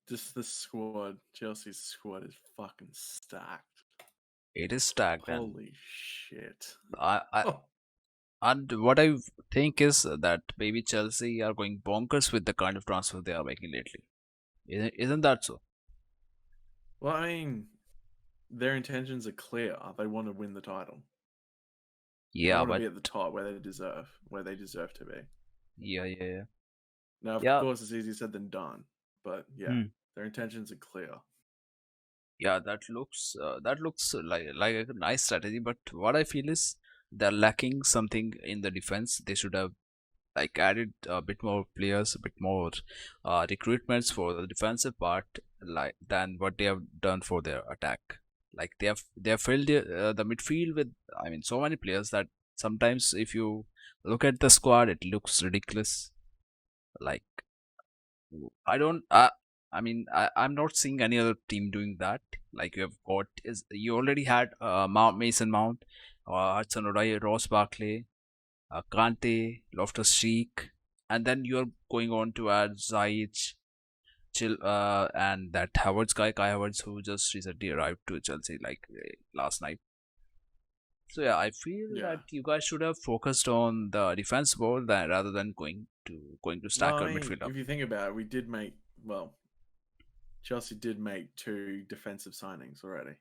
just the squad. Chelsea's squad is fucking stacked. It is stacked, and Holy shit. I and what I think is that maybe Chelsea are going bonkers with the kind of transfer they are making lately. Isn't that so? Well, I mean, their intentions are clear. They want to win the title. They Yeah, want to but be at the top where they deserve to be. yeah. Now, of Yeah, course, it's easier said than done, but yeah, hmm. their intentions are clear. Yeah, that looks like a nice strategy. But what I feel is they're lacking something in the defense. They should have like added a bit more players, a bit more recruitments for the defensive part, like than what they have done for their attack. Like they have filled the midfield with, I mean, so many players that sometimes if you look at the squad, it looks ridiculous. Like I don't. I mean, I'm not seeing any other team doing that. Like you have got is you already had Mount Mason Mount, Hudson Odoi, Ross Barkley, Kante, Loftus Cheek, and then you're going on to add Ziyech, and that Havertz guy, Kai Havertz, who just recently arrived to Chelsea like last night. So yeah, I feel Yeah. that you guys should have focused on the defense more than rather than going to Well, stack I your mean, midfield up. if you think about it, Chelsea did make two defensive signings already,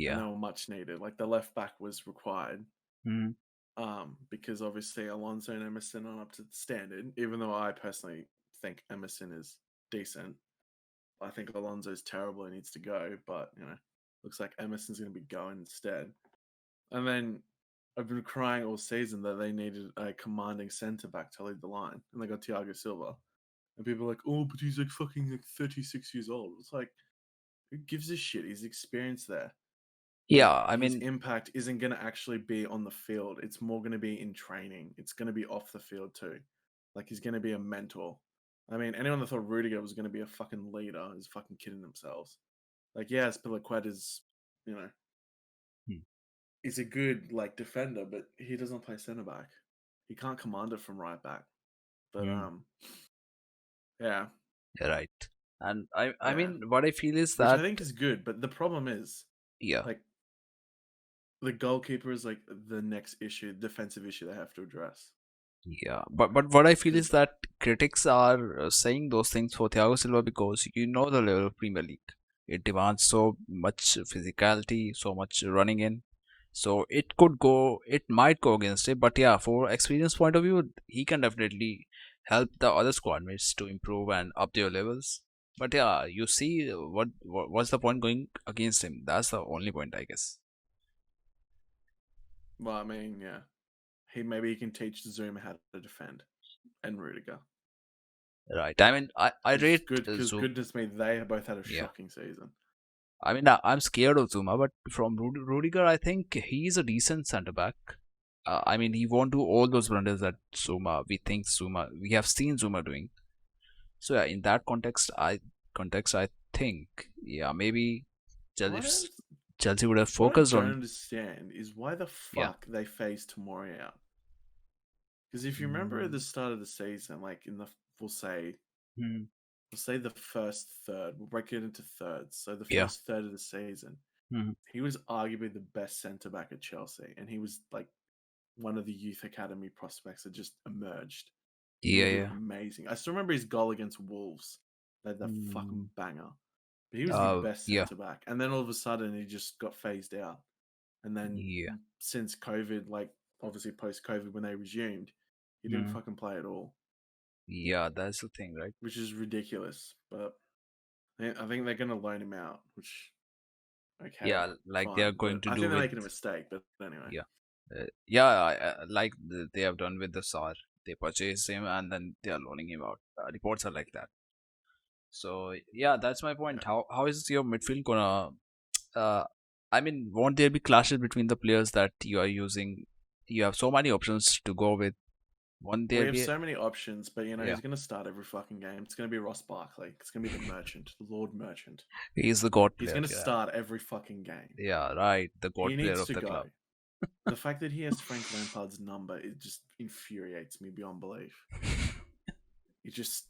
and they Yeah. were much needed. Like the left back was required, Mhm. because obviously Alonso and Emerson aren't up to the standard. Even though I personally think Emerson is decent, I think Alonso's terrible and needs to go. But looks like Emerson's going to be going instead. And then I've been crying all season that they needed a commanding centre back to lead the line, and they got Thiago Silva. And people are like, "Oh, but he's like fucking like 36 years old." It's like, who gives a shit? He's experienced there. Like Yeah, I his mean, impact isn't going to actually be on the field. It's more going to be in training. It's going to be off the field too. Like he's going to be a mentor. I mean, anyone that thought Rudiger was going to be a fucking leader is fucking kidding themselves. Like, yes, Pilaquet you know, hmm, he's a good like defender, but he doesn't play centre back. He can't command it from right back. But hmm, yeah, you're right. And I yeah, mean, what I feel is which that I think is good. But the problem is, yeah, like, the goalkeeper is like the next issue, defensive issue they have to address. yeah. But what I feel Because is that critics are saying those things for Thiago Silva because you know the level of Premier League. It demands so much physicality, so much running in. So it might go against it. But yeah, for experience point of view, he can definitely help the other squad mates to improve and up their levels. But yeah, you see what's the point going against him? That's the only point, I guess. well, I mean, yeah, maybe he can teach Zuma how to defend and Rudiger. Right. I mean, I rate Because Zoom. goodness me, they have both had a Yeah. shocking season. I mean, I'm scared of Zuma, but from Rudiger, I think he's a decent centre back. I mean, he won't do all those blunders that we have seen Zuma doing. So yeah, in that context, I think, yeah, maybe What I, Chelsea, Chelsea would have what I focused don't on, understand is why the yeah. fuck they phased Tomori out. Because if you remember at Mm, the start of the season, like we'll say mm, we'll say the first third, we'll break it into thirds. So the yeah. first third of the season, Mm, he was arguably the best centre back at Chelsea, and he was like one of the youth academy prospects that just emerged. And he yeah, did yeah. amazing. I still remember his goal against Wolves. They had that Mm, fucking banger. But he was the best yeah, centre back. And then all of a sudden he just got phased out. And then yeah. since COVID, like obviously post COVID when they resumed, he didn't Mm, fucking play at all, yeah, that's the thing, right? which is ridiculous. But I think they're going to loan him out, which, okay, Yeah, like they are fine. going But to I do think they're with, making a mistake. But anyway. yeah. Yeah, like they have done with the SAR. They purchase him and then they are loaning him out. Reports are like that. So yeah, that's my point. Yeah. How is your midfield gonna? Uh, I mean, won't there be clashes between the players that you are using? You have so many options to go with. Won't We there have be? so many options, but Yeah, he's going to start every fucking game. It's going to be Ross Barkley. It's going to be the merchant, the Lord Merchant. he's the god He's player. going to Yeah, start every fucking game. yeah, right. The He god player needs of to the go. club. The fact that he has Frank Lampard's number, it just infuriates me beyond belief. It just,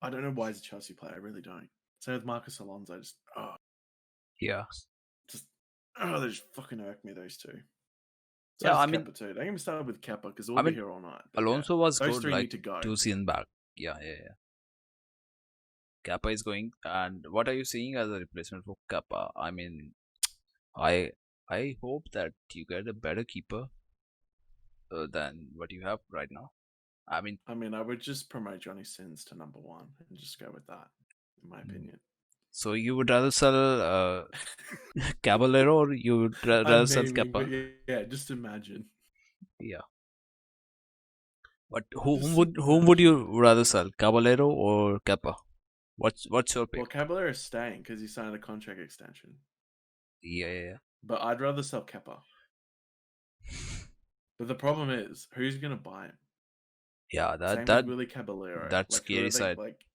I don't know why he's a Chelsea player. I really don't. Same with Marcus Alonso. Yeah. They just fucking irk me, those two. So Yeah, does I mean, Kepa too. Don't get me started with Kepa because we'll be here all night. But yeah, Alonso was those good three like need to go. 2 seasons back. Yeah, yeah, yeah. Kappa is going, and what are you seeing as a replacement for Kappa? I mean, I I hope that you get a better keeper than what you have right now. I mean, I would just promote Johnny Sins to number one and just go with that, in my mm, opinion. so you would rather sell Caballero, or you would rather I'm sell naming, Kappa? but yeah, just imagine. Yeah. But whom would Imagine. you rather sell, Caballero or Kappa? What's your pick? Well, Caballero is staying because he signed a contract extension. Yeah, yeah, yeah. But I'd rather sell Kepa. But the problem is, who's going to buy him? Yeah, Same with Willie Caballero. that's Like, who scary are they? side. Like,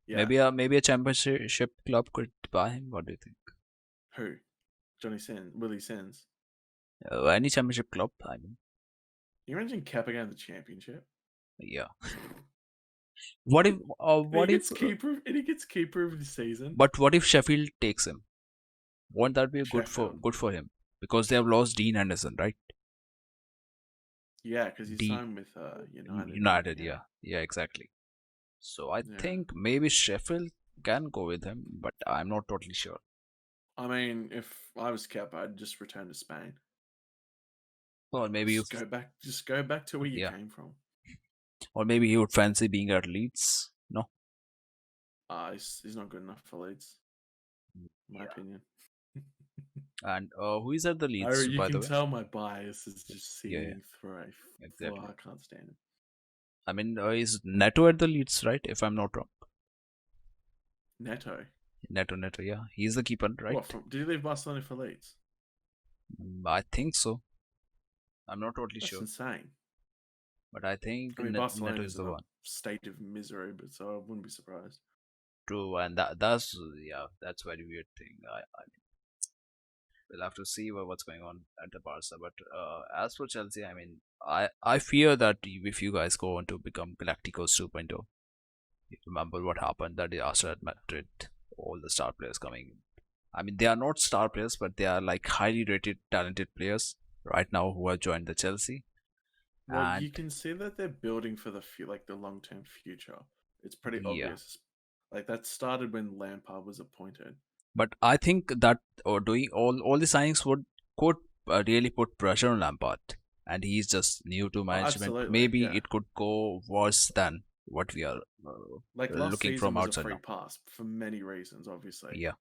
yeah, Maybe a championship club could buy him. What do you think? who? Johnny Sins, Willie Sins. Any championship club, I mean. You imagine Kepa getting the championship? Yeah. What if? What if? And he gets keeper of the season. But what if Sheffield takes him? Won't that be Sheffield. good for him? Because they have lost Dean Henderson, right? Yeah, because he D signed with United. United, yeah, exactly. So I Yeah. think maybe Sheffield can go with him, but I'm not totally sure. I mean, if I was Kepa, I'd just return to Spain. Or maybe Just go back to where you yeah, came from. or maybe he would fancy being at Leeds. No, He's not good enough for Leeds, in my yeah. opinion. And who is at the Leeds, You by the can way? tell my bias is just Yeah, seeing through. exactly. I can't stand him. I mean, is Neto at the Leeds, right? If I'm not wrong. Neto. Neto, yeah. He's the keeper, right? Did he leave Barcelona for Leeds? I think so. I'm not totally That's sure. insane. But I think I mean, Neto Barcelona is is the in a one. state of misery, but so I wouldn't be surprised. True, and that's very weird thing. I we'll have to see what's going on at the Barca. But as for Chelsea, I mean, I fear that if you guys go on to become Galacticos 2.0, you remember what happened that disaster at Madrid, all the star players coming in. I mean, they are not star players, but they are like highly rated, talented players right now who have joined the Chelsea. Well, And you can see that they're building for the long term future. It's pretty yeah, obvious. Like that started when Lampard was appointed. but I think that doing all the signings could really put pressure on Lampard, and he's just new to management. Absolutely, Maybe yeah. it could go worse than what we are Like last looking season from was a outside free now. pass for many reasons, obviously. Yeah,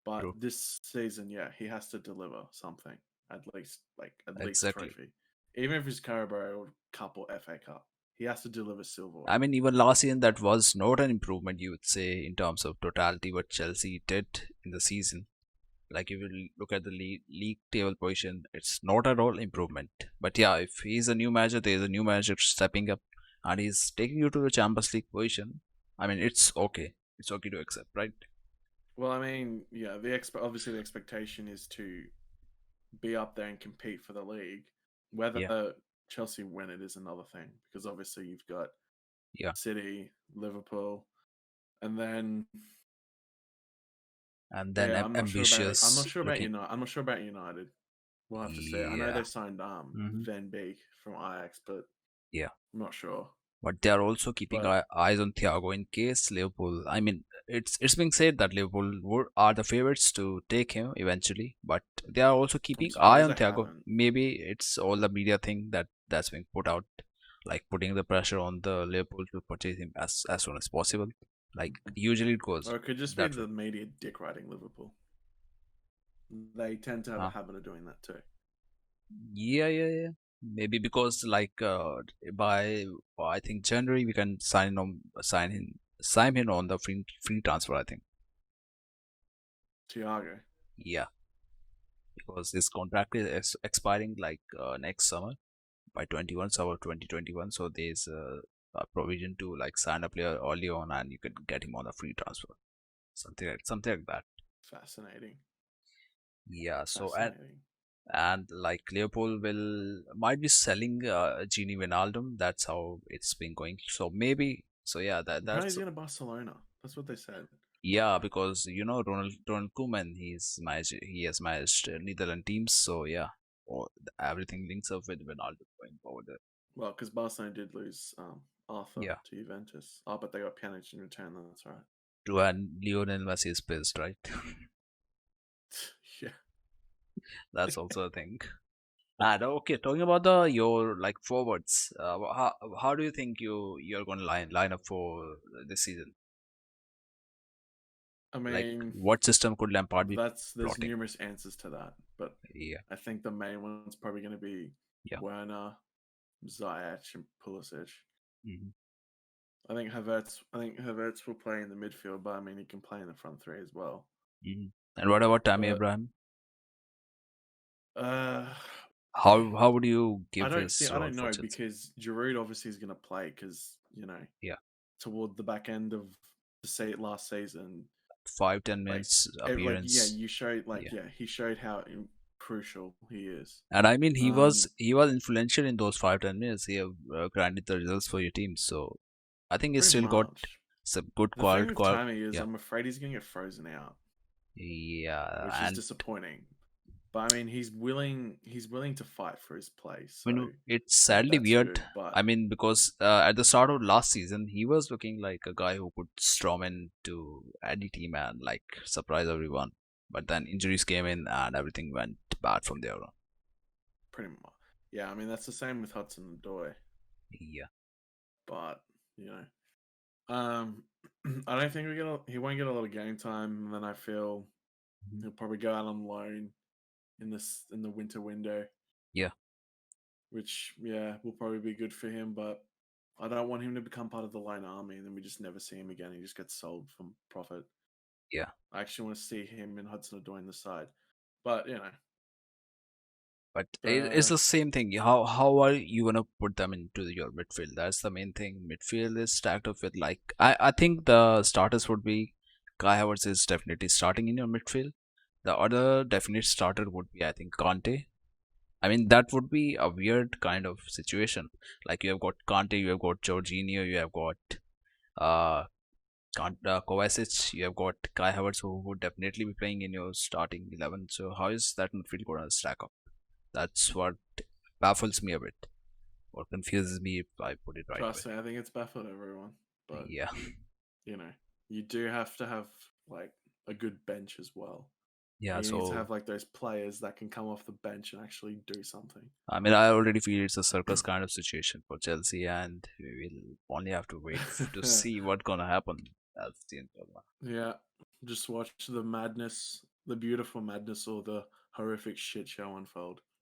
But true, this season, yeah, he has to deliver something at least, at least exactly. trophy. Even if it's Carabao Cup or FA Cup, he has to deliver silverware. I mean, even last season that was not an improvement, you would say, in terms of totality what Chelsea did in the season. Like if you look at the league table position, it's not at all improvement. But yeah, if he's a new manager, there's a new manager stepping up, and he's taking you to the Champions League position. I mean, it's okay. It's okay to accept, right? Well, I mean, yeah, obviously the expectation is to be up there and compete for the league. Yeah, Whether Chelsea win it is another thing because obviously you've got yeah. City, Liverpool, and then And then I'm not sure about ambitious looking. United. I'm not sure about United. We'll have to see. I know Yeah. they signed Van Beek from Ajax, but Yeah. I'm not sure. But they are also keeping But eyes on Thiago in case Liverpool. I mean, it's being said that are the favorites to take him eventually, but they are also I'm keeping eye surprised on they Thiago. haven't. Maybe it's all the media thing that's being put out, like putting the pressure on the Liverpool to purchase him as soon as possible. Like usually it goes Or it could just be that way. the media dick riding Liverpool. They tend to have a Huh? habit of doing that too. Yeah. Maybe because like by I think January we can sign him on the free transfer. I think. Thiago. Yeah, because this contract is expiring like next summer by 21 summer 2021. So there's a provision to like sign a player early on, and you can get him on a free transfer, something like that. Fascinating. Yeah. So Fascinating. and like Liverpool might be selling Gini Wijnaldum. That's how it's been going. So maybe So yeah, Apparently, he's that's going to Barcelona. That's what they said. yeah, because Ronald Koeman, he has managed Netherlands teams, so yeah, everything links up with Ronaldo going forward there. Well, because Barcelona did lose Arthur Yeah, to Juventus. Oh, but they got Pjanic in return. That's right. true, and Lionel Messi is pissed, right? Yeah. That's also a thing. And okay, talking about the your like forwards, how do you think you're going to line up for this season? I Like, mean, what system could Lampard be there's plotting? numerous answers to that, but Yeah, I think the main one's probably going to be yeah. Werner, Ziyech, and Pulisic. Hmm. I think Havertz will play in the midfield, but I mean he can play in the front three as well. Hmm. And what about Tammy But Abraham? uh, How would you give his I role don't for know Chelsea? because Giroud obviously is going to play because Yeah, toward the back end of the last season, 5-10 minutes yeah, appearance. you showed Yeah, he showed how crucial he is. and I mean Um, he was influential in those 5-10 minutes. He have granted the results for your team, so I think he Pretty still got much. some good The thing quality. with Tammy is, Yeah, I'm afraid he's going to get frozen out, yeah, which is and disappointing. But I mean, he's willing. He's willing to fight for his place, I so mean, it's sadly that's weird. good. But I mean, because at the start of last season, he was looking like a guy who could storm into any team and like surprise everyone. But then injuries came in and everything went bad from there on. pretty much, yeah. I mean, that's the same with Hudson Odoi. Yeah. But you know, I don't think he won't get a lot of game time. And then I feel Mhm. he'll probably go out on loan in the winter window, Yeah. which will probably be good for him. But I don't want him to become part of the loan army, and then we just never see him again. He just gets sold for profit. Yeah. I actually want to see him and Hudson Odoi on the side. But But it's the the same thing. How are you gonna put them into your midfield? That's the main thing. Midfield is stacked up with like I think the starters would be Kai Havertz is definitely starting in your midfield. The other definite starter would be I think Conte. I mean that would be a weird kind of situation. Like you have got Conte, you have got Jorginho, you have got uh Kovacic, you have got Kai Havertz who would definitely be playing in your starting 11. So how is that midfield going to stack up? That's what baffles me a bit or confuses me if I put it right way. trust me, I think it's baffled everyone. But Yeah, you know, you do have to have like a good bench as well. yeah. And you need to So have like those players that can come off the bench and actually do something. I mean, I already feel it's a circus kind of situation for Chelsea, and we will only have to wait to see what's gonna happen. That's the end of that. Yeah, just watch the madness, the beautiful madness, or the horrific shit show unfold.